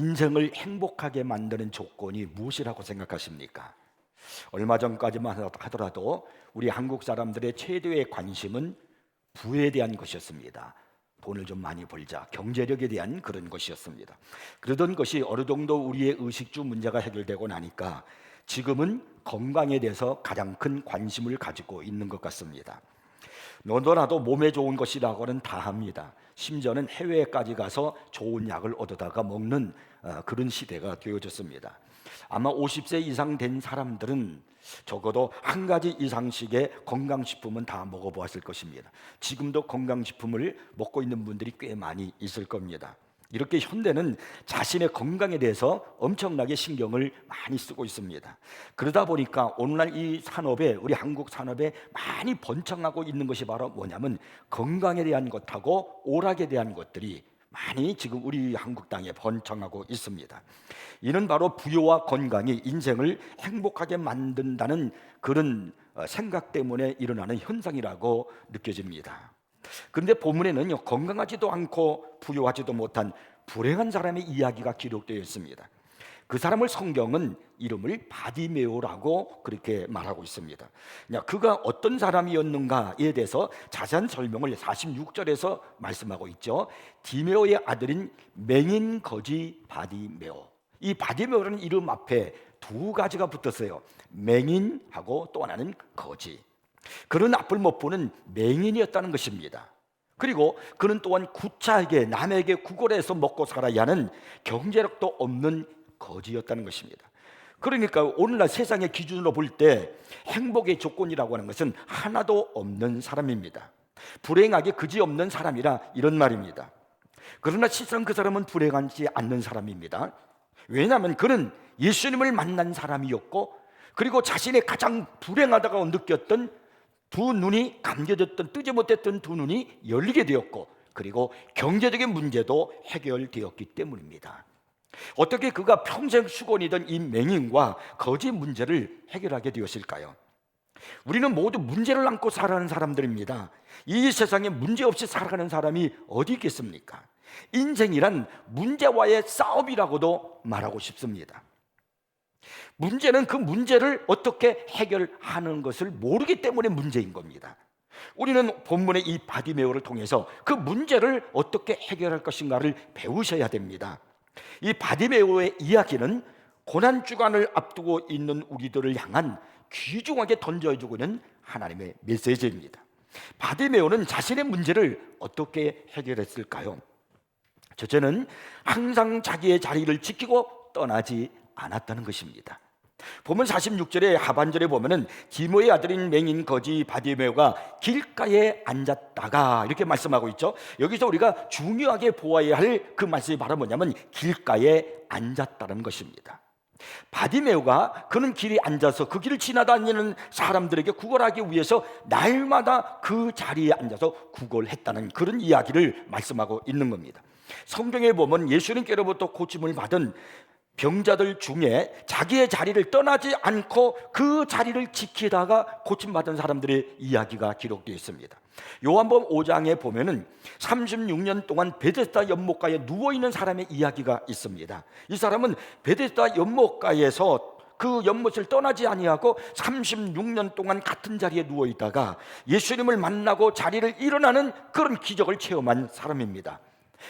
인생을 행복하게 만드는 조건이 무엇이라고 생각하십니까? 얼마 전까지만 하더라도 우리 한국 사람들의 최대의 관심은 부에 대한 것이었습니다. 돈을 좀 많이 벌자, 경제력에 대한 그런 것이었습니다. 그러던 것이 어느 정도 우리의 의식주 문제가 해결되고 나니까 지금은 건강에 대해서 가장 큰 관심을 가지고 있는 것 같습니다. 너도나도 몸에 좋은 것이라고는 다 합니다. 심지어는 해외까지 가서 좋은 약을 얻어다가 먹는 그런 시대가 되어졌습니다. 아마 50세 이상 된 사람들은 적어도 한 가지 이상씩의 건강식품은 다 먹어보았을 것입니다. 지금도 건강식품을 먹고 있는 분들이 꽤 많이 있을 겁니다. 이렇게 현대는 자신의 건강에 대해서 엄청나게 신경을 많이 쓰고 있습니다. 그러다 보니까 오늘날 이 산업에, 우리 한국 산업에 많이 번창하고 있는 것이 바로 뭐냐면 건강에 대한 것하고 오락에 대한 것들이 많이 지금 우리 한국 땅에 번창하고 있습니다. 이는 바로 부여와 건강이 인생을 행복하게 만든다는 그런 생각 때문에 일어나는 현상이라고 느껴집니다. 그런데 본문에는요, 건강하지도 않고 부유하지도 못한 불행한 사람의 이야기가 기록되어 있습니다. 그 사람을 성경은 이름을 바디메오라고 그렇게 말하고 있습니다. 그가 어떤 사람이었는가에 대해서 자세한 설명을 46절에서 말씀하고 있죠. 디메오의 아들인 맹인 거지 바디메오. 이 바디메오라는 이름 앞에 두 가지가 붙었어요. 맹인하고 또 하나는 거지. 그는 앞을 못 보는 맹인이었다는 것입니다. 그리고 그는 또한 구차하게 남에게 구걸해서 먹고 살아야 하는 경제력도 없는 거지였다는 것입니다. 그러니까 오늘날 세상의 기준으로 볼 때 행복의 조건이라고 하는 것은 하나도 없는 사람입니다. 불행하게 그지없는 사람이라 이런 말입니다. 그러나 실상 그 사람은 불행하지 않는 사람입니다. 왜냐하면 그는 예수님을 만난 사람이었고, 그리고 자신의 가장 불행하다고 느꼈던 두 눈이 감겨졌던, 뜨지 못했던 두 눈이 열리게 되었고, 그리고 경제적인 문제도 해결되었기 때문입니다. 어떻게 그가 평생 수건이던 이 맹인과 거지 문제를 해결하게 되었을까요? 우리는 모두 문제를 안고 살아가는 사람들입니다. 이 세상에 문제 없이 살아가는 사람이 어디 있겠습니까? 인생이란 문제와의 싸움이라고도 말하고 싶습니다. 문제는 그 문제를 어떻게 해결하는 것을 모르기 때문에 문제인 겁니다. 우리는 본문의 이 바디메오를 통해서 그 문제를 어떻게 해결할 것인가를 배우셔야 됩니다. 이 바디메오의 이야기는 고난주간을 앞두고 있는 우리들을 향한 귀중하게 던져주고 있는 하나님의 메시지입니다. 바디메오는 자신의 문제를 어떻게 해결했을까요? 첫째는 항상 자기의 자리를 지키고 떠나지 않았다는 것입니다. 보면 46절의 하반절에 보면은 디모의 아들인 맹인 거지 바디메오가 길가에 앉았다가 이렇게 말씀하고 있죠. 여기서 우리가 중요하게 보아야 할 그 말씀이 바로 뭐냐면 길가에 앉았다는 것입니다. 바디메오가 그는 길에 앉아서 그 길을 지나다니는 사람들에게 구걸하기 위해서 날마다 그 자리에 앉아서 구걸했다는 그런 이야기를 말씀하고 있는 겁니다. 성경에 보면 예수님께로부터 고침을 받은 병자들 중에 자기의 자리를 떠나지 않고 그 자리를 지키다가 고침받은 사람들의 이야기가 기록되어 있습니다. 요한복음 5장에 보면은 36년 동안 베데스다 연못가에 누워있는 사람의 이야기가 있습니다. 이 사람은 베데스다 연못가에서 그 연못을 떠나지 아니하고 36년 동안 같은 자리에 누워있다가 예수님을 만나고 자리를 일어나는 그런 기적을 체험한 사람입니다.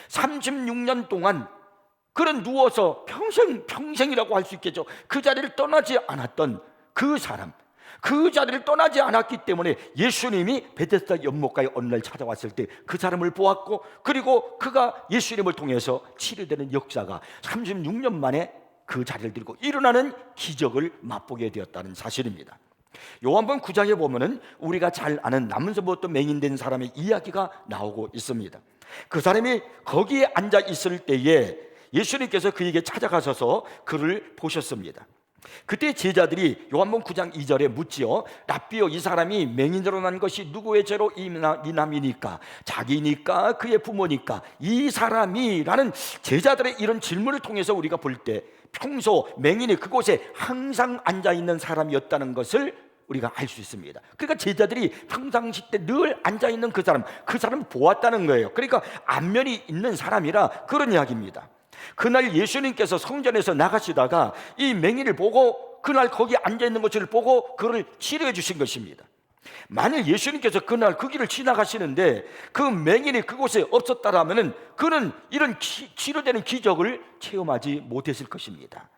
36년 동안 그는 누워서 평생이라고 할 수 있겠죠. 그 자리를 떠나지 않았던 그 사람, 그 자리를 떠나지 않았기 때문에 예수님이 베데스다 연못가에 어느 날 찾아왔을 때 그 사람을 보았고, 그리고 그가 예수님을 통해서 치료되는 역사가 36년 만에 그 자리를 들고 일어나는 기적을 맛보게 되었다는 사실입니다. 요한복음 9장에 보면은 우리가 잘 아는 남은서부터 맹인된 사람의 이야기가 나오고 있습니다. 그 사람이 거기에 앉아 있을 때에 예수님께서 그에게 찾아가셔서 그를 보셨습니다. 그때 제자들이 요한복음 9장 2절에 묻지요. 랍비요, 이 사람이 맹인으로 난 것이 누구의 죄로 인함이니까? 자기니까? 그의 부모니까? 이 사람이라는 제자들의 이런 질문을 통해서 우리가 볼 때 평소 맹인이 그곳에 항상 앉아있는 사람이었다는 것을 우리가 알 수 있습니다. 그러니까 제자들이 평상시 때 늘 앉아있는 그 사람을 보았다는 거예요. 그러니까 안면이 있는 사람이라 그런 이야기입니다. 그날 예수님께서 성전에서 나가시다가 이 맹인을 보고 그날 거기 앉아있는 것을 보고 그를 치료해 주신 것입니다. 만일 예수님께서 그날 그 길을 지나가시는데 그 맹인이 그곳에 없었다라면 그는 이런 치료되는 기적을 체험하지 못했을 것입니다.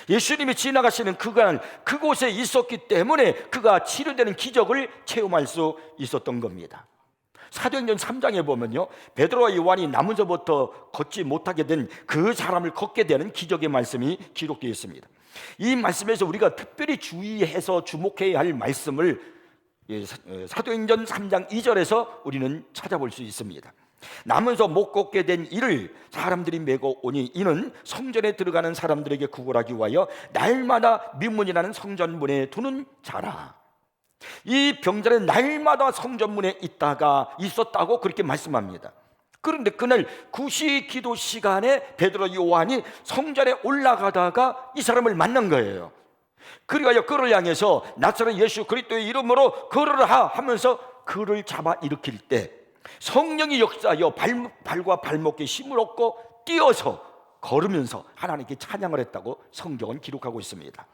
예수님이 지나가시는 그날 그곳에 있었기 때문에 그가 치료되는 기적을 체험할 수 있었던 겁니다. 사도행전 3장에 보면요, 베드로와 요한이 나무서부터 걷지 못하게 된 그 사람을 걷게 되는 기적의 말씀이 기록되어 있습니다. 이 말씀에서 우리가 특별히 주의해서 주목해야 할 말씀을 사도행전 3장 2절에서 우리는 찾아볼 수 있습니다. 나면서 못 걷게 된 이를 사람들이 메고 오니 이는 성전에 들어가는 사람들에게 구걸하기 위하여 날마다 민문이라는 성전문에 두는 자라. 이 병자는 날마다 성전문에 있었다고 그렇게 말씀합니다. 그런데 그날 구시 기도 시간에 베드로 요한이 성전에 올라가다가 이 사람을 만난 거예요. 그리하여 그를 향해서 나사렛 예수 그리스도의 이름으로 걸으라 하면서 그를 잡아 일으킬 때 성령이 역사하여 발과 발목에 힘을 얻고 뛰어서 걸으면서 하나님께 찬양을 했다고 성경은 기록하고 있습니다.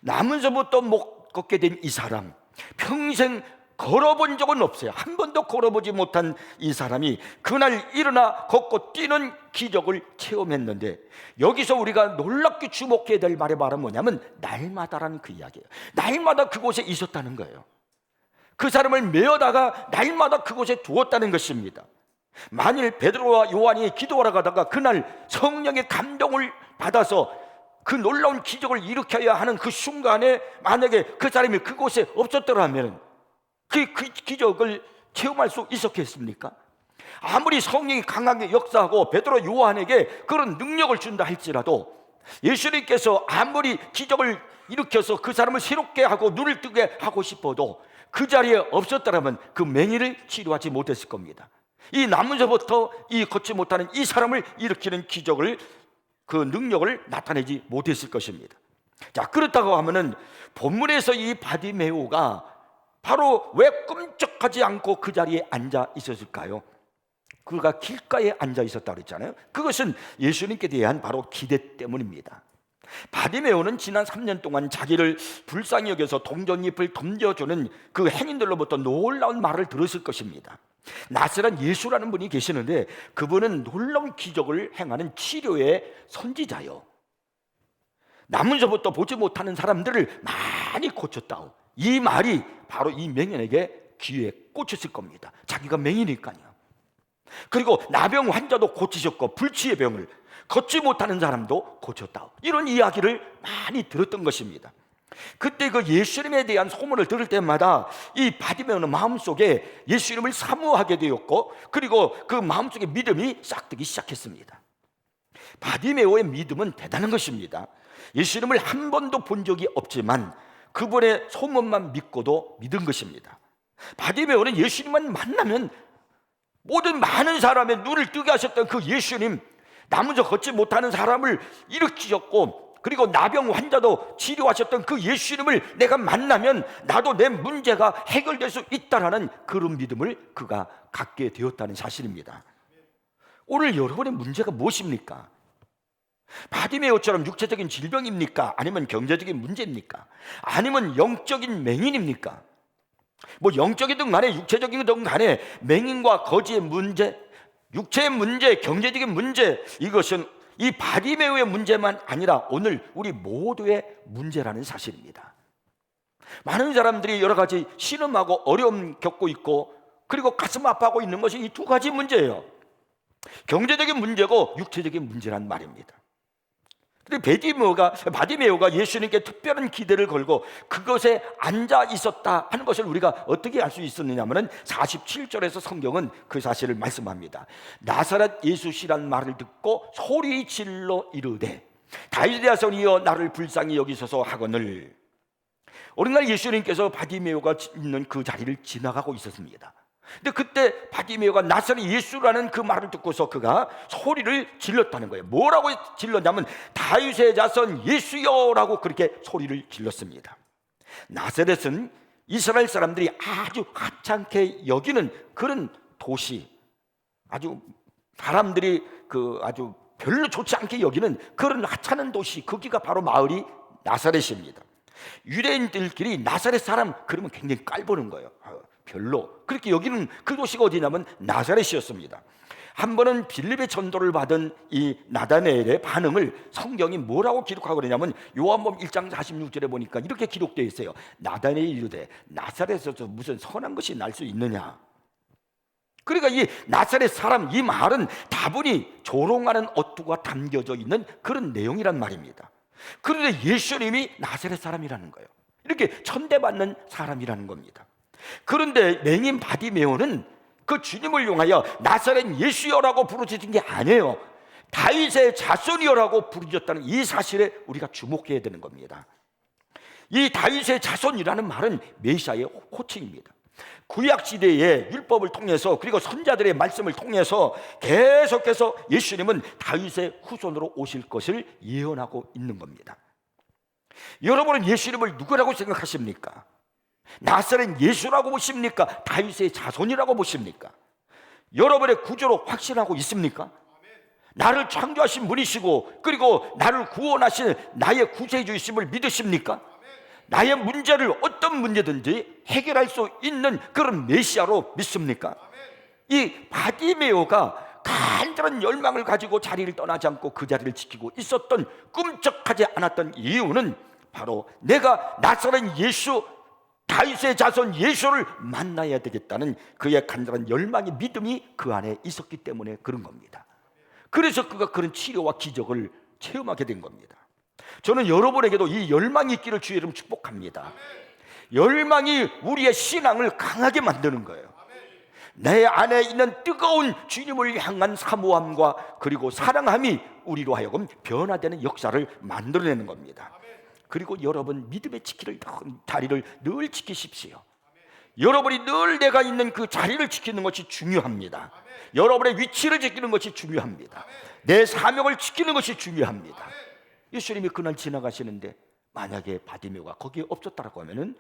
나면서부터 못 걷게 된 이 사람, 평생 걸어본 적은 없어요. 한 번도 걸어보지 못한 이 사람이 그날 일어나 걷고 뛰는 기적을 체험했는데, 여기서 우리가 놀랍게 주목해야 될 말의 말은 뭐냐면 날마다라는 그 이야기예요. 날마다 그곳에 있었다는 거예요. 그 사람을 메어다가 날마다 그곳에 두었다는 것입니다. 만일 베드로와 요한이 기도하러 가다가 그날 성령의 감동을 받아서 그 놀라운 기적을 일으켜야 하는 그 순간에 만약에 그 사람이 그곳에 없었더라면 그 기적을 체험할 수 있었겠습니까? 아무리 성령이 강하게 역사하고 베드로 요한에게 그런 능력을 준다 할지라도 예수님께서 아무리 기적을 일으켜서 그 사람을 새롭게 하고 눈을 뜨게 하고 싶어도 그 자리에 없었더라면 그 맹인을 치료하지 못했을 겁니다. 이 나무서부터 이 걷지 못하는 이 사람을 일으키는 기적을, 그 능력을 나타내지 못했을 것입니다. 자, 그렇다고 하면은 본문에서 이 바디메오가 바로 왜 끔찍하지 않고 그 자리에 앉아 있었을까요? 그가 길가에 앉아 있었다고 그랬잖아요. 그것은 예수님께 대한 바로 기대 때문입니다. 바디메오는 지난 3년 동안 자기를 불쌍히 여겨서 동전잎을 던져주는 그 행인들로부터 놀라운 말을 들었을 것입니다. 나사렛 예수라는 분이 계시는데 그분은 놀라운 기적을 행하는 치료의 선지자요, 나면서부터 보지 못하는 사람들을 많이 고쳤다오. 이 말이 바로 이 맹인에게 귀에 꽂혔을 겁니다. 자기가 맹이니까요. 그리고 나병 환자도 고치셨고 불치의 병을 걷지 못하는 사람도 고쳤다, 이런 이야기를 많이 들었던 것입니다. 그때 그 예수님에 대한 소문을 들을 때마다 이 바디메오는 마음속에 예수님을 사모하게 되었고, 그리고 그 마음속에 믿음이 싹트기 시작했습니다. 바디메오의 믿음은 대단한 것입니다. 예수님을 한 번도 본 적이 없지만 그분의 소문만 믿고도 믿은 것입니다. 바디메오는 예수님만 만나면 모든 많은 사람의 눈을 뜨게 하셨던 그 예수님, 나무저 걷지 못하는 사람을 일으키셨고 그리고 나병 환자도 치료하셨던 그 예수님을 내가 만나면 나도 내 문제가 해결될 수 있다라는 그런 믿음을 그가 갖게 되었다는 사실입니다. 오늘 여러분의 문제가 무엇입니까? 바디메오처럼 육체적인 질병입니까? 아니면 경제적인 문제입니까? 아니면 영적인 맹인입니까? 뭐 영적이든 간에 육체적이든 간에 맹인과 거지의 문제, 육체의 문제, 경제적인 문제, 이것은 이 바디메오의 문제만 아니라 오늘 우리 모두의 문제라는 사실입니다. 많은 사람들이 여러 가지 신음하고 어려움 겪고 있고 그리고 가슴 아파하고 있는 것이 이 두 가지 문제예요. 경제적인 문제고 육체적인 문제란 말입니다. 근데 바디메오가 예수님께 특별한 기대를 걸고 그것에 앉아 있었다 하는 것을 우리가 어떻게 알 수 있었느냐면 47절에서 성경은 그 사실을 말씀합니다. 나사렛 예수시란 말을 듣고 소리 질러 이르되 다윗의 자손이여 나를 불쌍히 여기소서 하거늘. 오늘날 예수님께서 바디메오가 있는 그 자리를 지나가고 있었습니다. 근데 그때 바디메오가 나사렛 예수라는 그 말을 듣고서 그가 소리를 질렀다는 거예요. 뭐라고 질렀냐면 다윗의 자손 예수여라고 그렇게 소리를 질렀습니다. 나사렛은 이스라엘 사람들이 아주 하찮게 여기는 그런 도시, 아주 사람들이 그 아주 별로 좋지 않게 여기는 그런 하찮은 도시, 거기가 바로 마을이 나사렛입니다. 유대인들끼리 나사렛 사람 그러면 굉장히 깔보는 거예요. 별로 그렇게 여기는 그 도시가 어디냐면 나사렛이었습니다. 한 번은 빌립의 전도를 받은 이 나다나엘의 반응을 성경이 뭐라고 기록하고 그러냐면 요한복음 1장 46절에 보니까 이렇게 기록되어 있어요. 나다나엘이 이르되 나사렛에서 무슨 선한 것이 날 수 있느냐. 그러니까 이 나사렛 사람, 이 말은 다분히 조롱하는 어투가 담겨져 있는 그런 내용이란 말입니다. 그런데 예수님이 나사렛 사람이라는 거예요. 이렇게 천대받는 사람이라는 겁니다. 그런데 맹인 바디메오는 그 주님을 용하여 나사렛 예수여라고 부르짖은 게 아니에요. 다윗의 자손이여라고 부르짖었다는 이 사실에 우리가 주목해야 되는 겁니다. 이 다윗의 자손이라는 말은 메시아의 호칭입니다. 구약시대의 율법을 통해서 그리고 선자들의 말씀을 통해서 계속해서 예수님은 다윗의 후손으로 오실 것을 예언하고 있는 겁니다. 여러분은 예수님을 누구라고 생각하십니까? 나사렛 예수라고 보십니까? 다윗의 자손이라고 보십니까? 여러분의 구조로 확신하고 있습니까? 나를 창조하신 분이시고 그리고 나를 구원하신 나의 구세주이심을 믿으십니까? 나의 문제를 어떤 문제든지 해결할 수 있는 그런 메시아로 믿습니까? 이 바디메오가 간절한 열망을 가지고 자리를 떠나지 않고 그 자리를 지키고 있었던, 꿈쩍하지 않았던 이유는 바로 내가 나사렛 예수, 다윗의 자손 예수를 만나야 되겠다는 그의 간절한 열망의 믿음이 그 안에 있었기 때문에 그런 겁니다. 그래서 그가 그런 치료와 기적을 체험하게 된 겁니다. 저는 여러분에게도 이 열망이 있기를 주의 이름 축복합니다. 열망이 우리의 신앙을 강하게 만드는 거예요. 내 안에 있는 뜨거운 주님을 향한 사모함과 그리고 사랑함이 우리로 하여금 변화되는 역사를 만들어내는 겁니다. 그리고 여러분 믿음의 자리를 늘 지키십시오. 여러분이 늘 내가 있는 그 자리를 지키는 것이 중요합니다. 여러분의 위치를 지키는 것이 중요합니다. 내 사명을 지키는 것이 중요합니다. 예수님이 그날 지나가시는데 만약에 바디메오가 거기에 없었다고 하면은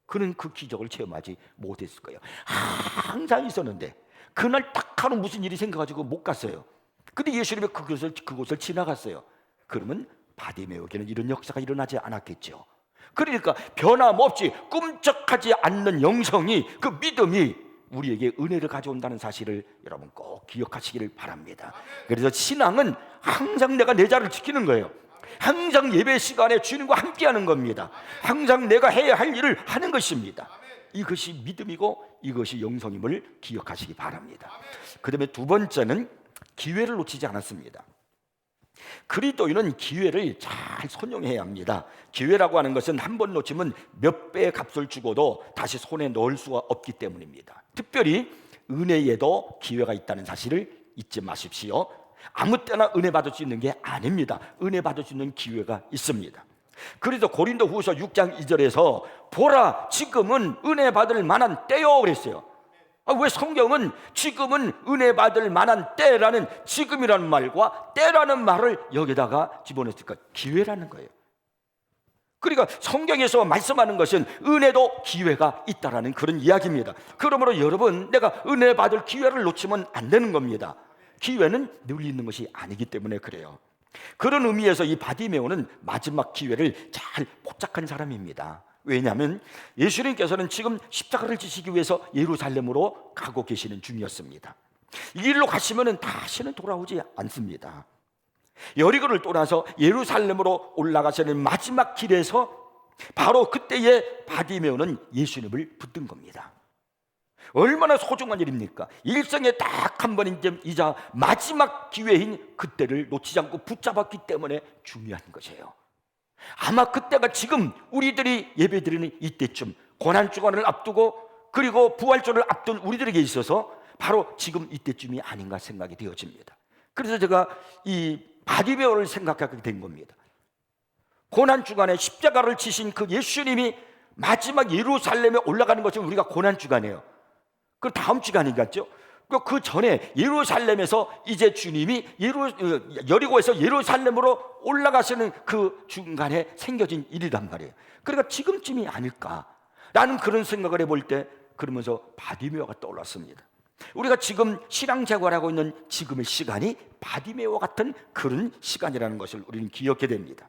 그는 그 기적을 체험하지 못했을 거예요. 항상 있었는데 그날 딱 하루 무슨 일이 생겨가지고 못 갔어요. 근데 예수님이 그곳을 지나갔어요. 그러면 바디메오에게는 이런 역사가 일어나지 않았겠죠. 그러니까 변함없이 꿈쩍하지 않는 영성이, 그 믿음이 우리에게 은혜를 가져온다는 사실을 여러분 꼭 기억하시기를 바랍니다. 그래서 신앙은 항상 내가 내 자리를 지키는 거예요. 항상 예배 시간에 주님과 함께하는 겁니다. 항상 내가 해야 할 일을 하는 것입니다. 이것이 믿음이고 이것이 영성임을 기억하시기 바랍니다. 그 다음에 두 번째는 기회를 놓치지 않았습니다. 그리스도인은 기회를 잘 선용해야 합니다. 기회라고 하는 것은 한 번 놓치면 몇 배의 값을 주고도 다시 손에 넣을 수가 없기 때문입니다. 특별히 은혜에도 기회가 있다는 사실을 잊지 마십시오. 아무 때나 은혜 받을 수 있는 게 아닙니다. 은혜 받을 수 있는 기회가 있습니다. 그래서 고린도후서 6장 2절에서 보라 지금은 은혜 받을 만한 때요 그랬어요. 왜 성경은 지금은 은혜 받을 만한 때라는 지금이라는 말과 때라는 말을 여기다가 집어넣었을까? 기회라는 거예요. 그러니까 성경에서 말씀하는 것은 은혜도 기회가 있다라는 그런 이야기입니다. 그러므로 여러분, 내가 은혜 받을 기회를 놓치면 안 되는 겁니다. 기회는 늘 있는 것이 아니기 때문에 그래요. 그런 의미에서 이 바디메오는 마지막 기회를 잘 포착한 사람입니다. 왜냐하면 예수님께서는 지금 십자가를 지시기 위해서 예루살렘으로 가고 계시는 중이었습니다. 이 길로 가시면 다시는 돌아오지 않습니다. 여리고를 떠나서 예루살렘으로 올라가시는 마지막 길에서 바로 그때의 바디메오는 예수님을 붙든 겁니다. 얼마나 소중한 일입니까? 일생에 딱 한 번이자 마지막 기회인 그때를 놓치지 않고 붙잡았기 때문에 중요한 것이에요. 아마 그때가 지금 우리들이 예배드리는 이때쯤, 고난주간을 앞두고 그리고 부활절을 앞둔 우리들에게 있어서 바로 지금 이때쯤이 아닌가 생각이 되어집니다. 그래서 제가 이 바디메오를 생각하게 된 겁니다. 고난주간에 십자가를 지신 그 예수님이 마지막 예루살렘에 올라가는 것은 우리가 고난주간이에요. 그 다음 주간이겠죠. 그 전에 예루살렘에서 이제 주님이 여리고에서 예루살렘으로 올라가시는 그 중간에 생겨진 일이란 말이에요. 그러니까 지금쯤이 아닐까라는 그런 생각을 해볼 때 그러면서 바디메오가 떠올랐습니다. 우리가 지금 신앙생활하고 있는 지금의 시간이 바디메오와 같은 그런 시간이라는 것을 우리는 기억해야 됩니다.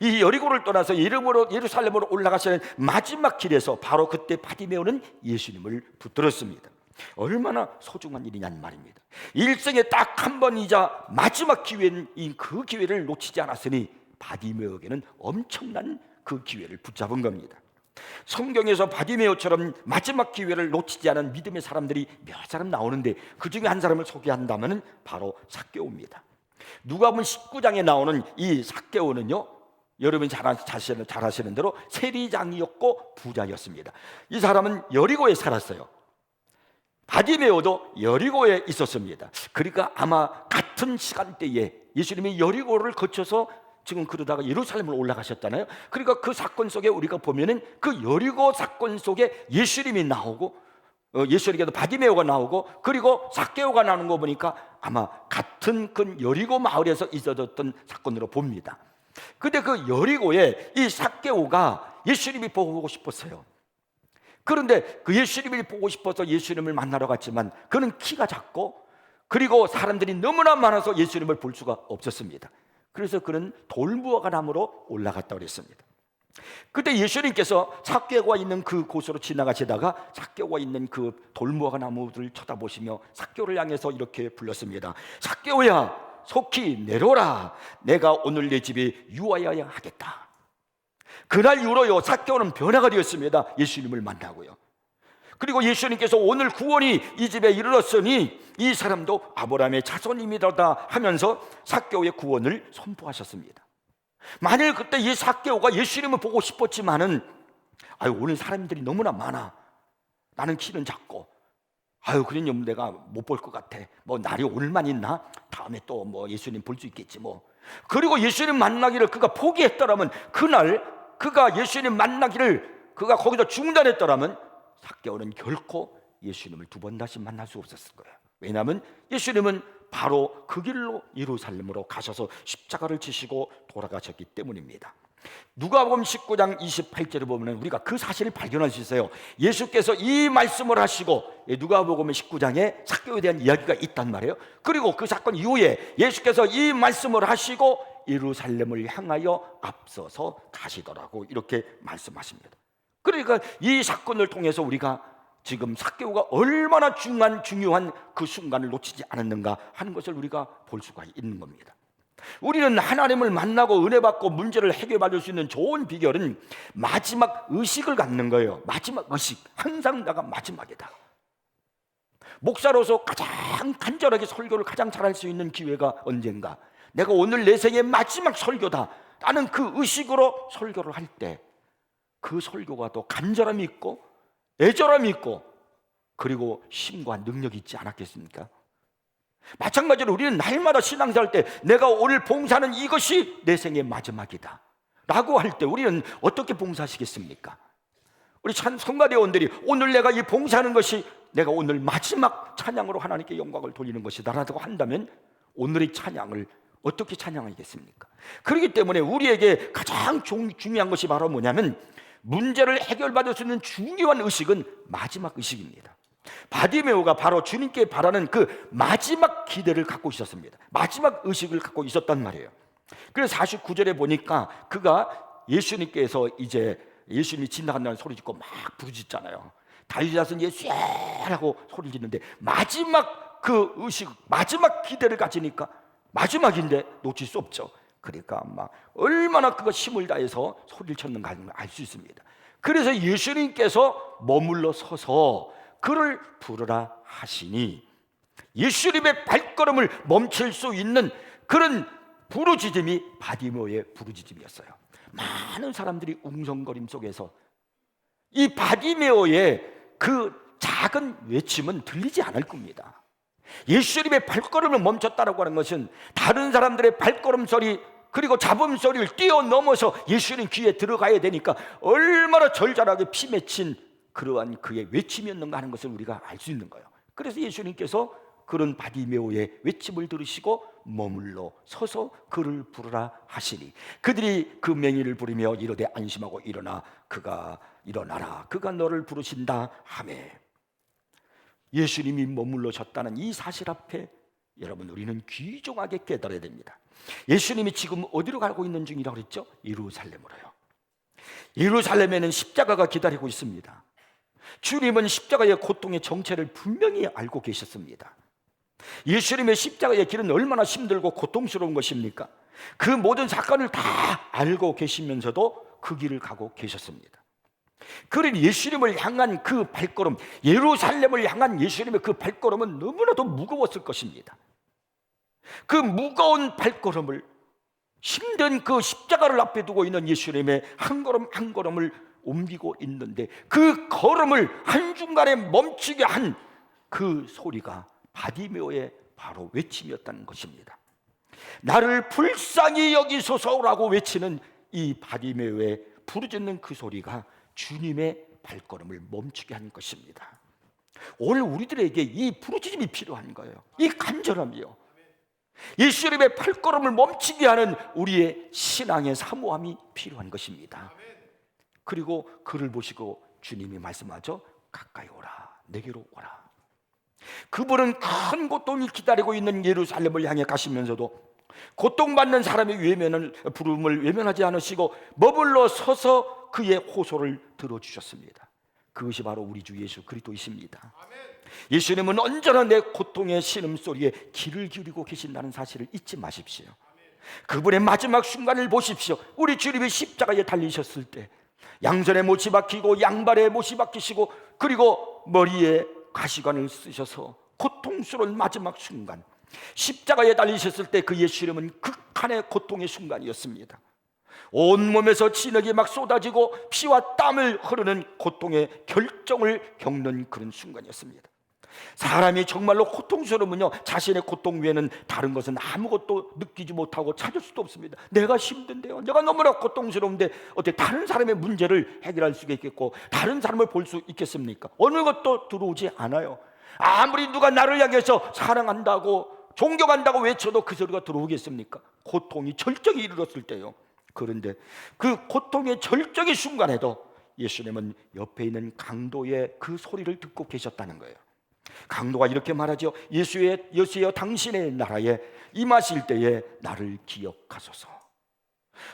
이 여리고를 떠나서 예루살렘으로 올라가시는 마지막 길에서 바로 그때 바디메오는 예수님을 붙들었습니다. 얼마나 소중한 일이냐는 말입니다. 일생에 딱 한 번이자 마지막 기회인 그 기회를 놓치지 않았으니 바디메오에게는 엄청난 그 기회를 붙잡은 겁니다. 성경에서 바디메오처럼 마지막 기회를 놓치지 않은 믿음의 사람들이 몇 사람 나오는데 그 중에 한 사람을 소개한다면 바로 삭개오입니다. 누가복음 19장에 나오는 이 삭개오는요, 여러분이 잘 아시는 대로 세리장이었고 부자였습니다. 이 사람은 여리고에 살았어요. 바디메오도 여리고에 있었습니다. 그러니까 아마 같은 시간대에 예수님이 여리고를 거쳐서 지금 그러다가 예루살렘으로 올라가셨잖아요. 그러니까 그 사건 속에 우리가 보면은 그 여리고 사건 속에 예수님이 나오고 예수님께도 바디메오가 나오고 그리고 삭개오가 나오는 거 보니까 아마 같은 그 여리고 마을에서 있어졌던 사건으로 봅니다. 근데 그 여리고에 이 삭개오가 예수님이 보고 싶었어요. 그런데 그 예수님을 보고 싶어서 예수님을 만나러 갔지만 그는 키가 작고 그리고 사람들이 너무나 많아서 예수님을 볼 수가 없었습니다. 그래서 그는 돌무화과 나무로 올라갔다고 그랬습니다. 그때 예수님께서 삭개오가 있는 그 곳으로 지나가시다가 삭개오가 있는 그 돌무화과 나무들을 쳐다보시며 삭개오를 향해서 이렇게 불렀습니다. 삭개오야, 속히 내려라. 내가 오늘 내 집에 유하여야 하겠다. 그날 이후로요, 삭개오는 변화가 되었습니다. 예수님을 만나고요. 그리고 예수님께서 오늘 구원이 이 집에 이르렀으니 이 사람도 아브라함의 자손입니다 하면서 삭개오의 구원을 선포하셨습니다. 만일 그때 이 삭개오가 예수님을 보고 싶었지만은 오늘 사람들이 너무나 많아. 나는 키는 작고 그러니 내가 못 볼 것 같아. 날이 오늘만 있나? 다음에 또 예수님 볼 수 있겠지 그리고 예수님 만나기를 그가 포기했더라면 그날 그가 예수님 만나기를 그가 거기서 중단했더라면 삭개오는 결코 예수님을 두 번 다시 만날 수 없었을 거예요. 왜냐하면 예수님은 바로 그 길로 예루살렘으로 가셔서 십자가를 지시고 돌아가셨기 때문입니다. 누가복음 19장 28절을 보면 우리가 그 사실을 발견할 수 있어요. 예수께서 이 말씀을 하시고 누가복음 19장에 삭개오에 대한 이야기가 있단 말이에요. 그리고 그 사건 이후에 예수께서 이 말씀을 하시고 예루살렘을 향하여 앞서서 가시더라고 이렇게 말씀하십니다. 그러니까 이 사건을 통해서 우리가 지금 삭개오가 얼마나 중요한 그 순간을 놓치지 않았는가 하는 것을 우리가 볼 수가 있는 겁니다. 우리는 하나님을 만나고 은혜 받고 문제를 해결받을 수 있는 좋은 비결은 마지막 의식을 갖는 거예요. 마지막 의식, 항상 내가 마지막이다. 목사로서 가장 간절하게 설교를 가장 잘할 수 있는 기회가 언젠가, 내가 오늘 내 생의 마지막 설교다 라는 그 의식으로 설교를 할 때 그 설교가 또 간절함이 있고 애절함이 있고 그리고 힘과 능력이 있지 않았겠습니까? 마찬가지로 우리는 날마다 신앙생활 때 내가 오늘 봉사하는 이것이 내 생의 마지막이다 라고 할 때 우리는 어떻게 봉사하시겠습니까? 우리 성가대원들이 오늘 내가 이 봉사하는 것이 내가 오늘 마지막 찬양으로 하나님께 영광을 돌리는 것이다 라고 한다면 오늘의 찬양을 어떻게 찬양하겠습니까? 그렇기 때문에 우리에게 가장 중요한 것이 바로 뭐냐면 문제를 해결받을 수 있는 중요한 의식은 마지막 의식입니다. 바디메오가 바로 주님께 바라는 그 마지막 기대를 갖고 있었습니다. 마지막 의식을 갖고 있었단 말이에요. 그래서 49절에 보니까 그가 예수님께서 이제 예수님이 지나간다는 소리 짓고 막 부르짖잖아요. 다윗의 자손 예수라고 소리 짓는데 마지막 그 의식, 마지막 기대를 가지니까 마지막인데 놓칠 수 없죠. 그러니까 막 얼마나 그가 힘을 다해서 소리를 쳤는가 하는 걸 알 수 있습니다. 그래서 예수님께서 머물러 서서 그를 부르라 하시니 예수님의 발걸음을 멈출 수 있는 그런 부르짖음이 바디메오의 부르짖음이었어요. 많은 사람들이 웅성거림 속에서 이 바디메오의 그 작은 외침은 들리지 않을 겁니다. 예수님의 발걸음을 멈췄다라고 하는 것은 다른 사람들의 발걸음 소리 그리고 잡음 소리를 뛰어넘어서 예수님 귀에 들어가야 되니까 얼마나 절절하게 피 맺힌 그러한 그의 외침이었는가 하는 것을 우리가 알 수 있는 거예요. 그래서 예수님께서 그런 바디메오의 외침을 들으시고 머물러 서서 그를 부르라 하시니 그들이 그 명의를 부르며 이르되 안심하고 일어나 그가 일어나라 그가 너를 부르신다 하매 예수님이 머물러셨다는 이 사실 앞에 여러분, 우리는 귀중하게 깨달아야 됩니다. 예수님이 지금 어디로 가고 있는 중이라고 그랬죠? 예루살렘으로요. 예루살렘에는 십자가가 기다리고 있습니다. 주님은 십자가의 고통의 정체를 분명히 알고 계셨습니다. 예수님의 십자가의 길은 얼마나 힘들고 고통스러운 것입니까? 그 모든 사건을 다 알고 계시면서도 그 길을 가고 계셨습니다. 그런 예수님을 향한 그 발걸음, 예루살렘을 향한 예수님의 그 발걸음은 너무나도 무거웠을 것입니다. 그 무거운 발걸음을, 힘든 그 십자가를 앞에 두고 있는 예수님의 한 걸음 한 걸음을 옮기고 있는데, 그 걸음을 한중간에 멈추게 한 그 소리가 바디메오의 바로 외침이었다는 것입니다. 나를 불쌍히 여기소서라고 외치는 이 바디메오의 부르짖는 그 소리가 주님의 발걸음을 멈추게 한 것입니다. 오늘 우리들에게 이 부르짖음이 필요한 거예요. 이 간절함이요, 예수님의 발걸음을 멈추게 하는 우리의 신앙의 사모함이 필요한 것입니다. 그리고 그를 보시고 주님이 말씀하죠. 가까이 오라, 내게로 오라. 그분은 큰 고통이 기다리고 있는 예루살렘을 향해 가시면서도 고통받는 사람의 부름을 외면하지 않으시고 머물러 서서 그의 호소를 들어주셨습니다. 그것이 바로 우리 주 예수 그리스도이십니다. 예수님은 언제나 내 고통의 신음소리에 귀를 기울이고 계신다는 사실을 잊지 마십시오. 그분의 마지막 순간을 보십시오. 우리 주님이 십자가에 달리셨을 때 양손에 못이 박히고 양발에 못이 박히시고, 그리고 머리에 가시관을 쓰셔서 고통스러운 마지막 순간, 십자가에 달리셨을 때 그 예수님은 극한의 고통의 순간이었습니다. 온몸에서 진흙이 막 쏟아지고 피와 땀을 흐르는 고통의 결정을 겪는 그런 순간이었습니다. 사람이 정말로 고통스러우면요, 자신의 고통 외에는 다른 것은 아무것도 느끼지 못하고 찾을 수도 없습니다. 내가 힘든데요, 내가 너무나 고통스러운데 어떻게 다른 사람의 문제를 해결할 수 있겠고 다른 사람을 볼 수 있겠습니까? 어느 것도 들어오지 않아요. 아무리 누가 나를 향해서 사랑한다고 존경한다고 외쳐도 그 소리가 들어오겠습니까? 고통이 절정에 이르렀을 때요. 그런데 그 고통의 절정의 순간에도 예수님은 옆에 있는 강도의 그 소리를 듣고 계셨다는 거예요. 강도가 이렇게 말하죠. 예수여, 당신의 나라에 임하실 때에 나를 기억하소서.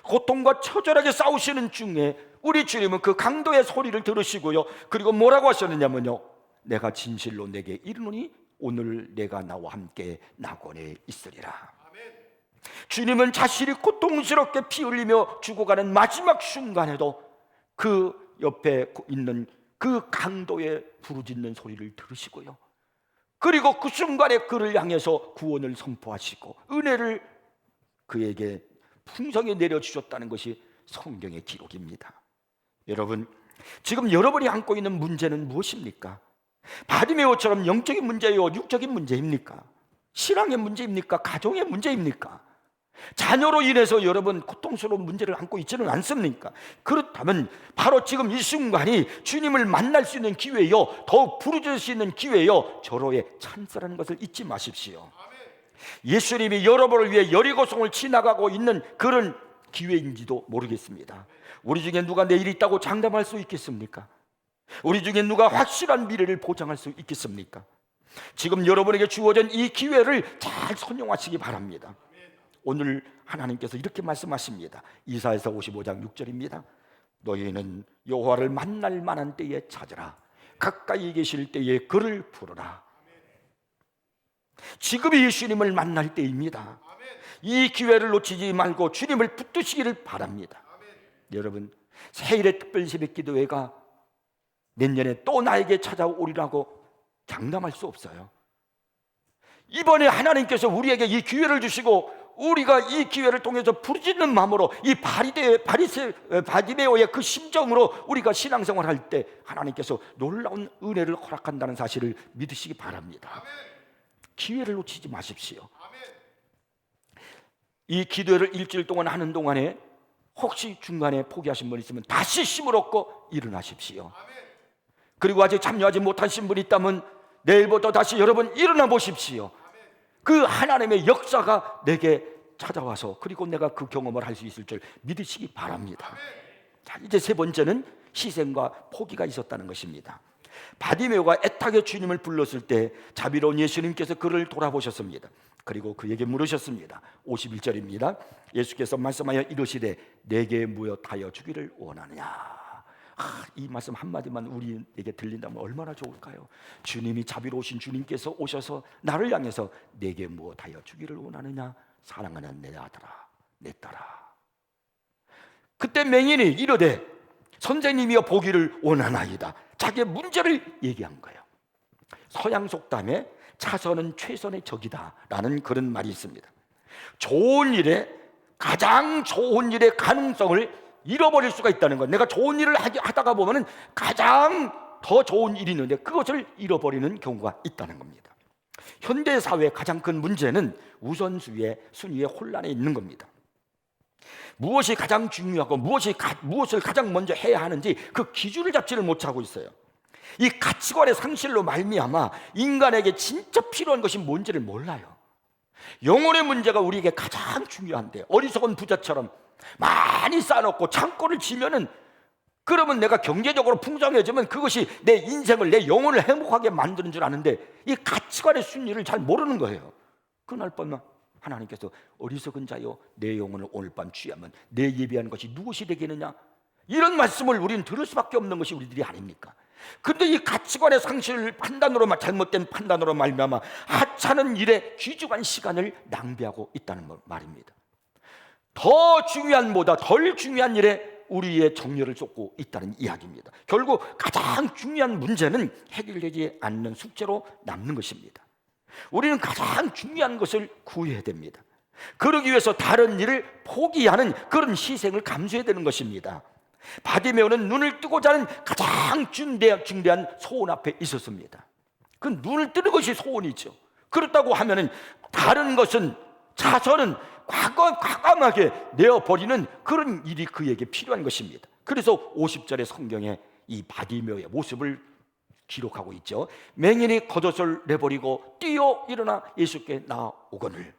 고통과 처절하게 싸우시는 중에 우리 주님은 그 강도의 소리를 들으시고요, 그리고 뭐라고 하셨느냐면요, 내가 진실로 내게 이르노니 오늘 내가 나와 함께 낙원에 있으리라. 주님은 자신이 고통스럽게 피 흘리며 죽어가는 마지막 순간에도 그 옆에 있는 그 강도의 부르짖는 소리를 들으시고요, 그리고 그 순간에 그를 향해서 구원을 선포하시고 은혜를 그에게 풍성히 내려주셨다는 것이 성경의 기록입니다. 여러분, 지금 여러분이 안고 있는 문제는 무엇입니까? 바디메오처럼 영적인 문제요, 육적인 문제입니까? 신앙의 문제입니까? 가정의 문제입니까? 자녀로 인해서 여러분 고통스러운 문제를 안고 있지는 않습니까? 그렇다면 바로 지금 이 순간이 주님을 만날 수 있는 기회요, 더욱 부르짖을 수 있는 기회요, 절호의 찬스라는 것을 잊지 마십시오. 예수님이 여러분을 위해 여리고성을 지나가고 있는 그런 기회인지도 모르겠습니다. 우리 중에 누가 내일 있다고 장담할 수 있겠습니까? 우리 중에 누가 확실한 미래를 보장할 수 있겠습니까? 지금 여러분에게 주어진 이 기회를 잘 선용하시기 바랍니다. 오늘 하나님께서 이렇게 말씀하십니다. 이사야서 55장 6절입니다. 너희는 여호와를 만날 만한 때에 찾으라. 가까이 계실 때에 그를 부르라. 지금이 예수님을 만날 때입니다. 이 기회를 놓치지 말고 주님을 붙드시기를 바랍니다. 여러분, 새해의 특별 새벽 기도회가 내년에 또 나에게 찾아오리라고 장담할 수 없어요. 이번에 하나님께서 우리에게 이 기회를 주시고 우리가 이 기회를 통해서 부르짖는 마음으로 이 바디메오의 그 심정으로 우리가 신앙생활 할 때 하나님께서 놀라운 은혜를 허락한다는 사실을 믿으시기 바랍니다. 기회를 놓치지 마십시오. 이 기도를 일주일 동안 하는 동안에 혹시 중간에 포기하신 분 있으면 다시 힘을 얻고 일어나십시오. 그리고 아직 참여하지 못하신 분이 있다면 내일부터 다시 여러분 일어나 보십시오. 그 하나님의 역사가 내게 찾아와서 그리고 내가 그 경험을 할 수 있을 줄 믿으시기 바랍니다. 자, 이제 세 번째는 희생과 포기가 있었다는 것입니다. 바디메오가 애타게 주님을 불렀을 때 자비로운 예수님께서 그를 돌아보셨습니다. 그리고 그에게 물으셨습니다. 51절입니다. 예수께서 말씀하여 이르시되 내게 무엇하여 주기를 원하느냐. 이 말씀 한마디만 우리에게 들린다면 얼마나 좋을까요? 주님이 자비로우신 주님께서 오셔서 나를 향해서 내게 무엇하여 주기를 원하느냐. 사랑하는 내 아들아, 내 딸아. 그때 맹인이 이르되 선생님이여 보기를 원하나이다. 자기의 문제를 얘기한 거예요. 서양 속담에 차선은 최선의 적이다 라는 그런 말이 있습니다. 좋은 일에, 가장 좋은 일의 가능성을 잃어버릴 수가 있다는 것. 내가 좋은 일을 하다가 보면은 가장 더 좋은 일이 있는데 그것을 잃어버리는 경우가 있다는 겁니다. 현대 사회의 가장 큰 문제는 우선순위의 혼란에 있는 겁니다. 무엇이 가장 중요하고 무엇을 가장 먼저 해야 하는지 그 기준을 잡지를 못하고 있어요. 이 가치관의 상실로 말미암아 인간에게 진짜 필요한 것이 뭔지를 몰라요. 영혼의 문제가 우리에게 가장 중요한데, 어리석은 부자처럼 많이 쌓아놓고 창고를 치면은, 그러면 내가 경제적으로 풍성해지면 그것이 내 인생을, 내 영혼을 행복하게 만드는 줄 아는데 이 가치관의 순위를 잘 모르는 거예요. 그날 밤 하나님께서 어리석은 자여 내 영혼을 오늘 밤 취하면 내 예비한 것이 무엇이 되겠느냐, 이런 말씀을 우리는 들을 수밖에 없는 것이 우리들이 아닙니까? 근데 이 가치관의 상실, 잘못된 판단으로 말미암아 하찮은 일에 귀중한 시간을 낭비하고 있다는 말입니다. 더 중요한 보다 덜 중요한 일에 우리의 정열을 쏟고 있다는 이야기입니다. 결국 가장 중요한 문제는 해결되지 않는 숙제로 남는 것입니다. 우리는 가장 중요한 것을 구해야 됩니다. 그러기 위해서 다른 일을 포기하는 그런 희생을 감수해야 되는 것입니다. 바디메오는 눈을 뜨고 자는 가장 중대한 소원 앞에 있었습니다. 그 눈을 뜨는 것이 소원이죠. 그렇다고 하면은 다른 것은, 차선은 과감하게 내어버리는 그런 일이 그에게 필요한 것입니다. 그래서 50절의 성경에 이 바디메오의 모습을 기록하고 있죠. 맹인이 겉옷을 내버리고 뛰어 일어나 예수께 나오거늘.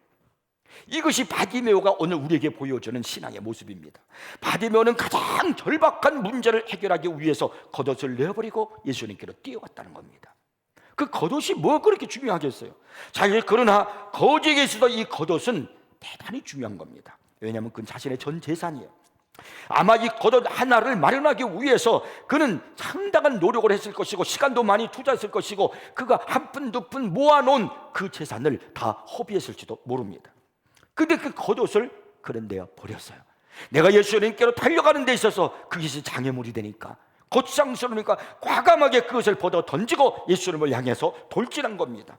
이것이 바디메오가 오늘 우리에게 보여주는 신앙의 모습입니다. 바디메오는 가장 절박한 문제를 해결하기 위해서 겉옷을 내버리고 예수님께로 뛰어갔다는 겁니다. 그 겉옷이 뭐 그렇게 중요하겠어요? 그러나 거지에 있어서 이 겉옷은 대단히 중요한 겁니다. 왜냐하면 그건 자신의 전 재산이에요. 아마 이 겉옷 하나를 마련하기 위해서 그는 상당한 노력을 했을 것이고 시간도 많이 투자했을 것이고 그가 한 푼 두 푼 모아놓은 그 재산을 다 허비했을지도 모릅니다. 근데 그 겉옷을 그런 데에 버렸어요. 내가 예수님께로 달려가는 데 있어서 그것이 장애물이 되니까, 거창스러우니까 과감하게 그것을 벗어 던지고 예수님을 향해서 돌진한 겁니다.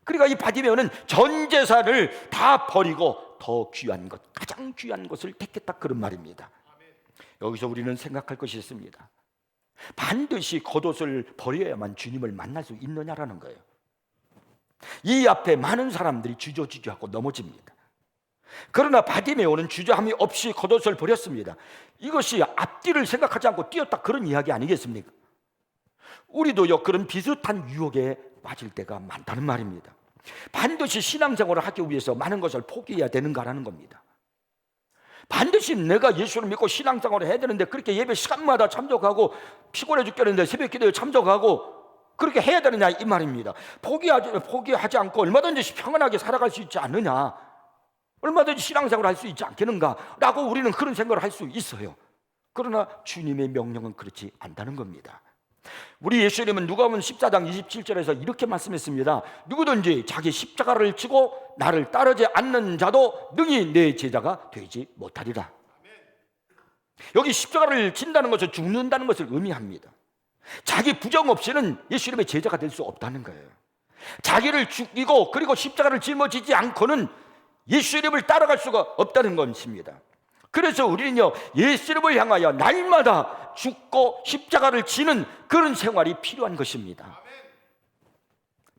그러니까 이 바디메오는 전 재산을 다 버리고 더 귀한 것, 가장 귀한 것을 택했다, 그런 말입니다. 여기서 우리는 생각할 것이 있습니다. 반드시 겉옷을 버려야만 주님을 만날 수 있느냐라는 거예요. 이 앞에 많은 사람들이 주저주저하고 넘어집니다. 그러나 바디메오는 주저함이 없이 겉옷을 버렸습니다. 이것이 앞뒤를 생각하지 않고 뛰었다, 그런 이야기 아니겠습니까? 우리도요 그런 비슷한 유혹에 빠질 때가 많다는 말입니다. 반드시 신앙생활을 하기 위해서 많은 것을 포기해야 되는가라는 겁니다. 반드시 내가 예수를 믿고 신앙생활을 해야 되는데 그렇게 예배 시간마다 참석하고 피곤해 죽겠는데 새벽 기도에 참석하고 그렇게 해야 되느냐, 이 말입니다. 포기하지 않고 얼마든지 평안하게 살아갈 수 있지 않느냐, 얼마든지 신앙생활을 할 수 있지 않겠는가 라고 우리는 그런 생각을 할 수 있어요. 그러나 주님의 명령은 그렇지 않다는 겁니다. 우리 예수님은 누가복음 14장 27절에서 이렇게 말씀했습니다. 누구든지 자기 십자가를 지고 나를 따르지 않는 자도 능히 내 제자가 되지 못하리라. 여기 십자가를 진다는 것은 죽는다는 것을 의미합니다. 자기 부정 없이는 예수님의 제자가 될 수 없다는 거예요. 자기를 죽이고 그리고 십자가를 짊어지지 않고는 예수님을 따라갈 수가 없다는 것입니다. 그래서 우리는요 예수님을 향하여 날마다 죽고 십자가를 지는 그런 생활이 필요한 것입니다.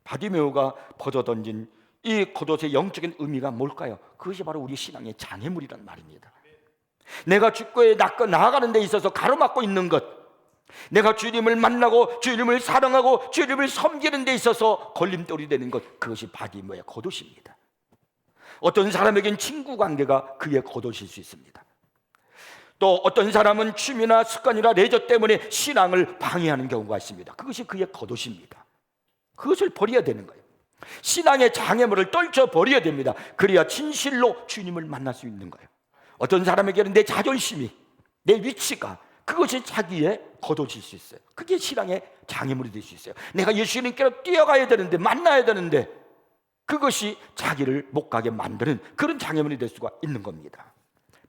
바디메오가 벗어던진 이 겉옷의 영적인 의미가 뭘까요? 그것이 바로 우리 신앙의 장애물이란 말입니다. 내가 죽고에 나아가는 데 있어서 가로막고 있는 것, 내가 주님을 만나고 주님을 사랑하고 주님을 섬기는 데 있어서 걸림돌이 되는 것, 그것이 바디메오의 겉옷입니다. 어떤 사람에겐 친구 관계가 그의 겉옷일 수 있습니다. 또 어떤 사람은 취미나 습관이나 레저 때문에 신앙을 방해하는 경우가 있습니다. 그것이 그의 겉옷입니다. 그것을 버려야 되는 거예요. 신앙의 장애물을 떨쳐버려야 됩니다. 그래야 진실로 주님을 만날 수 있는 거예요. 어떤 사람에게는 내 자존심이, 내 위치가, 그것이 자기의 겉옷일 수 있어요. 그게 신앙의 장애물이 될 수 있어요. 내가 예수님께로 뛰어가야 되는데, 만나야 되는데, 그것이 자기를 못 가게 만드는 그런 장애물이 될 수가 있는 겁니다.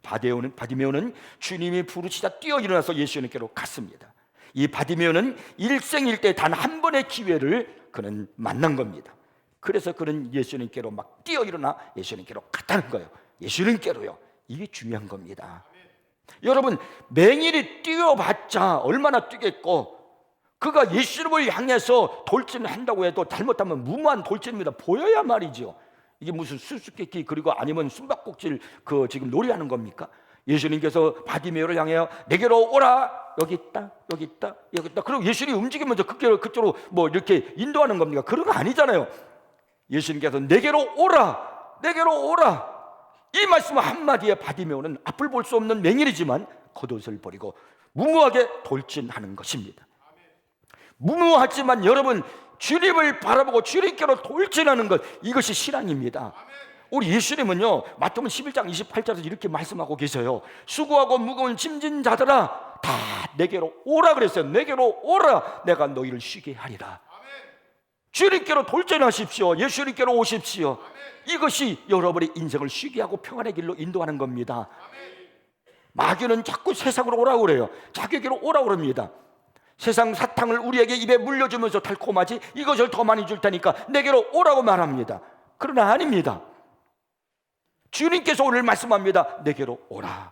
바디메오는 주님이 부르시자 뛰어 일어나서 예수님께로 갔습니다. 이 바디메오는 일생일대 단 한 번의 기회를 그는 만난 겁니다. 그래서 그는 예수님께로 막 뛰어 일어나 예수님께로 갔다는 거예요. 예수님께로요. 이게 중요한 겁니다. 여러분, 맹인이 뛰어봤자 얼마나 뛰겠고, 그가 예수님을 향해서 돌진한다고 해도 잘못하면 무모한 돌진입니다. 보여야 말이죠. 이게 무슨 수수께끼 그리고 아니면 숨바꼭질 지금 놀이하는 겁니까? 예수님께서 바디메오를 향하여 내게로 오라, 여기 있다, 여기 있다, 여기 있다. 그리고 예수님이 움직이면서 그쪽으로 뭐 이렇게 인도하는 겁니까? 그런 거 아니잖아요. 예수님께서 내게로 오라, 내게로 오라, 이 말씀 한마디에 바디메오는 앞을 볼 수 없는 맹인이지만 겉옷을 버리고 무모하게 돌진하는 것입니다. 무모하지만 여러분, 주님을 바라보고 주님께로 돌진하는 것, 이것이 신앙입니다. 우리 예수님은요, 마태복음 11장 28절에서 이렇게 말씀하고 계세요. 수고하고 무거운 짐진 자들아 다 내게로 오라 그랬어요. 내게로 오라, 내가 너희를 쉬게 하리라. 주님께로 돌진하십시오. 예수님께로 오십시오. 이것이 여러분의 인생을 쉬게 하고 평안의 길로 인도하는 겁니다. 마귀는 자꾸 세상으로 오라고 그래요. 자기에게로 오라고 그럽니다. 세상 사탕을 우리에게 입에 물려주면서 달콤하지, 이것을 더 많이 줄 테니까 내게로 오라고 말합니다. 그러나 아닙니다. 주님께서 오늘 말씀합니다. 내게로 오라.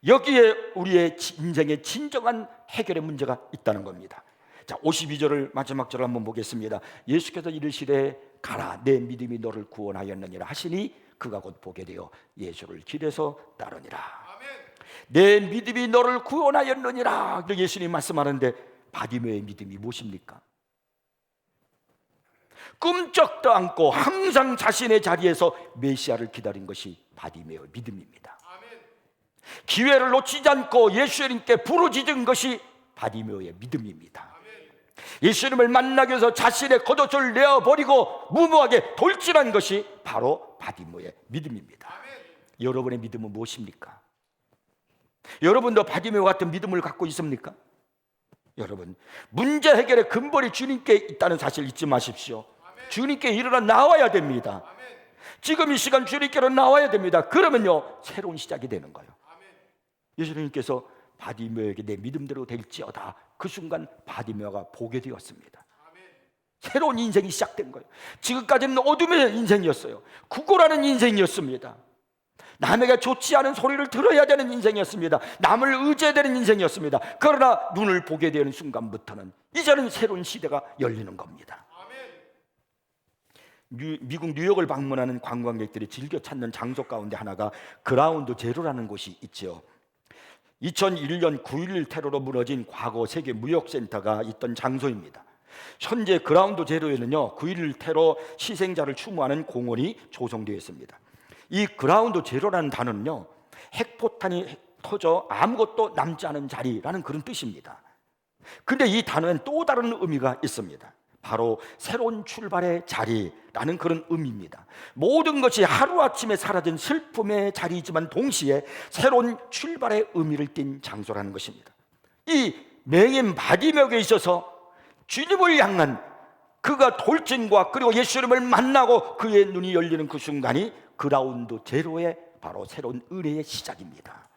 여기에 우리의 인생의 진정한 해결의 문제가 있다는 겁니다. 자, 52절을 마지막 절을 한번 보겠습니다. 예수께서 이르시되 가라, 내 믿음이 너를 구원하였느니라 하시니 그가 곧 보게 되어 예수를 길에서 따르니라. 내 믿음이 너를 구원하였느니라, 예수님 말씀하는데 바디메오의 믿음이 무엇입니까? 꿈쩍도 않고 항상 자신의 자리에서 메시아를 기다린 것이 바디메오의 믿음입니다. 기회를 놓치지 않고 예수님께 부르짖은 것이 바디메오의 믿음입니다. 예수님을 만나기 위해서 자신의 겉옷을 내어버리고 무모하게 돌진한 것이 바로 바디메오의 믿음입니다. 여러분의 믿음은 무엇입니까? 여러분도 바디메오 같은 믿음을 갖고 있습니까? 여러분, 문제 해결의 근본이 주님께 있다는 사실 잊지 마십시오. 주님께 일어나 나와야 됩니다. 지금 이 시간 주님께로 나와야 됩니다. 그러면요, 새로운 시작이 되는 거예요. 예수님께서 바디메오에게 내 믿음대로 될지어다, 그 순간 바디메오가 보게 되었습니다. 새로운 인생이 시작된 거예요. 지금까지는 어둠의 인생이었어요. 구걸하는 인생이었습니다. 남에게 좋지 않은 소리를 들어야 되는 인생이었습니다. 남을 의지해야 되는 인생이었습니다. 그러나 눈을 보게 되는 순간부터는 이제는 새로운 시대가 열리는 겁니다. 미국 뉴욕을 방문하는 관광객들이 즐겨 찾는 장소 가운데 하나가 그라운드 제로라는 곳이 있죠. 2001년 9.11 테러로 무너진 과거 세계 무역센터가 있던 장소입니다. 현재 그라운드 제로에는요, 9.11 테러 희생자를 추모하는 공원이 조성되어 있습니다. 이 그라운드 제로라는 단어는요, 핵포탄이 터져 아무것도 남지 않은 자리라는 그런 뜻입니다. 근데 이 단어는 또 다른 의미가 있습니다. 바로 새로운 출발의 자리라는 그런 의미입니다. 모든 것이 하루아침에 사라진 슬픔의 자리이지만 동시에 새로운 출발의 의미를 띤 장소라는 것입니다. 이 맹인 바디메오에 있어서 주님을 향한 그가 돌진과 그리고 예수님을 만나고 그의 눈이 열리는 그 순간이 그라운드 제로의 바로 새로운 은혜의 시작입니다.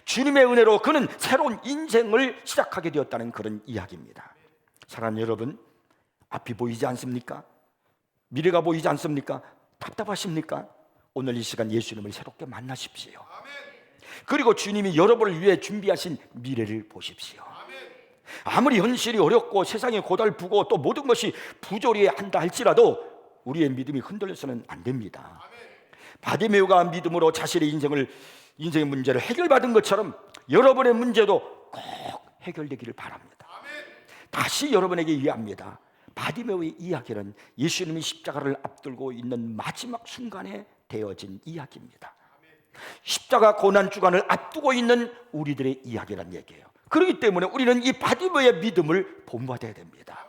주님의 은혜로 그는 새로운 인생을 시작하게 되었다는 그런 이야기입니다. 사랑하는 여러분, 앞이 보이지 않습니까? 미래가 보이지 않습니까? 답답하십니까? 오늘 이 시간 예수님을 새롭게 만나십시오. 그리고 주님이 여러분을 위해 준비하신 미래를 보십시오. 아무리 현실이 어렵고 세상이 고달프고 또 모든 것이 부조리해야 한다 할지라도 우리의 믿음이 흔들려서는 안 됩니다. 바디메오가 믿음으로 자신의 인생의 문제를 해결받은 것처럼 여러분의 문제도 꼭 해결되기를 바랍니다. 다시 여러분에게 이해합니다. 바디메오의 이야기는 예수님이 십자가를 앞두고 있는 마지막 순간에 되어진 이야기입니다. 십자가 고난 주간을 앞두고 있는 우리들의 이야기란 얘기예요. 그렇기 때문에 우리는 이 바디메오의 믿음을 본받아야 됩니다.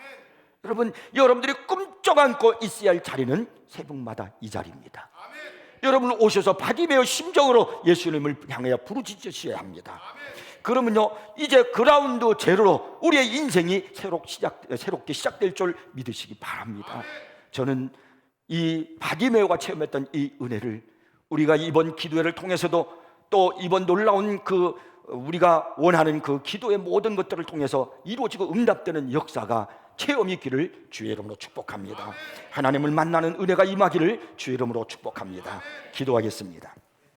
여러분, 여러분들이 꿈쩍 안고 있어야 할 자리는 새벽마다 이 자리입니다. 여러분 오셔서 바디메오 심정으로 예수님을 향하여 부르짖으셔야 합니다. 그러면요, 이제 그라운드 제로로 우리의 인생이 새롭게 시작될 줄 믿으시기 바랍니다. 저는 이 바디메오가 체험했던 이 은혜를 우리가 이번 기도회를 통해서도 또 이번 놀라운 우리가 원하는 그 기도의 모든 것들을 통해서 이루어지고 응답되는 역사가 체험이 있기를 주의 이름으로 축복합니다. 하나님을 만나는 은혜가 임하기를 주의 이름으로 축복합니다. 기도하겠습니다.